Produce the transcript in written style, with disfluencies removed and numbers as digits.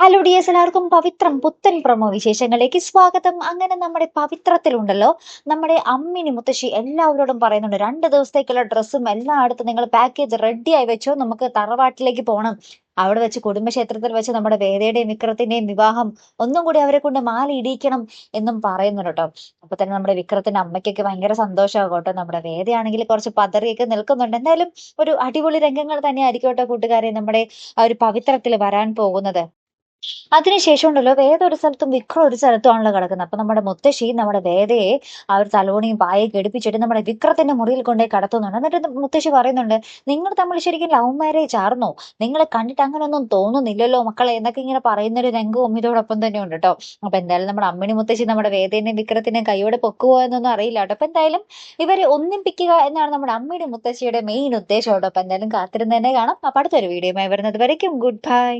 Hello dears, എല്ലാവർക്കും പവിത്രം പുത്തൻ promo വിശേഷങ്ങളിലേക്ക് സ്വാഗതം. അങ്ങനെ നമ്മുടെ പവിത്രത്തിലുണ്ടല്ലോ, നമ്മുടെ അമ്മിണി മുത്തശ്ശി എല്ലാവരോടും പറയുന്നുണ്ട്, 2 ദിവസത്തേക്കുള്ള ഡ്രസ്സും എല്ലാം എടുത്ത് നിങ്ങൾ പാക്കേജ് റെഡി ആയി വെച്ചോ, നമുക്ക് തറവാട്ടിലേക്ക് പോകണം. അവിടെ വെച്ച് കുടുംബക്ഷേത്രത്തിൽ വെച്ച് നമ്മുടെ വേദയുടെയും വിക്രത്തിന്റെയും വിവാഹം ഒന്നും കൂടി അവരെ കൊണ്ട് മാല ഇടിയിക്കണം എന്നും പറയുന്നുണ്ട് കേട്ടോ. അപ്പൊ തന്നെ നമ്മുടെ വിക്രത്തിന്റെ അമ്മയ്ക്കൊക്കെ ഭയങ്കര സന്തോഷമാകും കേട്ടോ. നമ്മുടെ വേദയാണെങ്കിൽ കുറച്ച് പതറിയൊക്കെ നിൽക്കുന്നുണ്ട്. എന്തായാലും ഒരു അടിപൊളി രംഗങ്ങൾ തന്നെ ആയിരിക്കും കേട്ടോ കൂട്ടുകാരെ നമ്മുടെ ആ ഒരു പവിത്രത്തിൽ വരാൻ പോകുന്നത്. അതിനുശേഷം ഉണ്ടല്ലോ, വേദ ഒരു സ്ഥലത്തും വിക്രം ഒരു സ്ഥലത്തുമാണല്ലോ കിടക്കുന്നത്. അപ്പൊ നമ്മുടെ മുത്തശ്ശി നമ്മുടെ വേദയെ ആ ഒരു തലോണിയും പായയൊക്കെ എടുപ്പിച്ചിട്ട് നമ്മുടെ വിക്രത്തിന്റെ മുറിയിൽ കൊണ്ടുപോയി കിടത്തുന്നുണ്ട്. എന്നിട്ട് മുത്തശ്ശി പറയുന്നുണ്ട്, നിങ്ങൾ തമ്മിൽ ശരിക്കും ലവ് മാരേജ് ആർന്നോ? നിങ്ങളെ കണ്ടിട്ട് അങ്ങനെയൊന്നും തോന്നുന്നില്ലല്ലോ മക്കളെ എന്നൊക്കെ ഇങ്ങനെ പറയുന്ന ഒരു രംഗവും ഇതോടൊപ്പം തന്നെ ഉണ്ട് കേട്ടോ. അപ്പൊ എന്തായാലും നമ്മുടെ അമ്മിണി മുത്തശ്ശി നമ്മുടെ വേദേനെയും വിക്രത്തിനെയും കൈയോടെ പൊക്കുവോ എന്നൊന്നും അറിയില്ല കേട്ടോ. അപ്പൊ എന്തായാലും ഇവരെ ഒന്നിപ്പിക്കുക എന്നാണ് നമ്മുടെ അമ്മിണി മുത്തശ്ശിയുടെ മെയിൻ ഉദ്ദേശം കേട്ടോ. അപ്പൊ എന്തായാലും കാത്തിരുന്ന് തന്നെ കാണാം. അപ്പൊ അടുത്തൊരു വീഡിയോയുമായി വരുന്നത് വരയ്ക്കും ഗുഡ് ബൈ.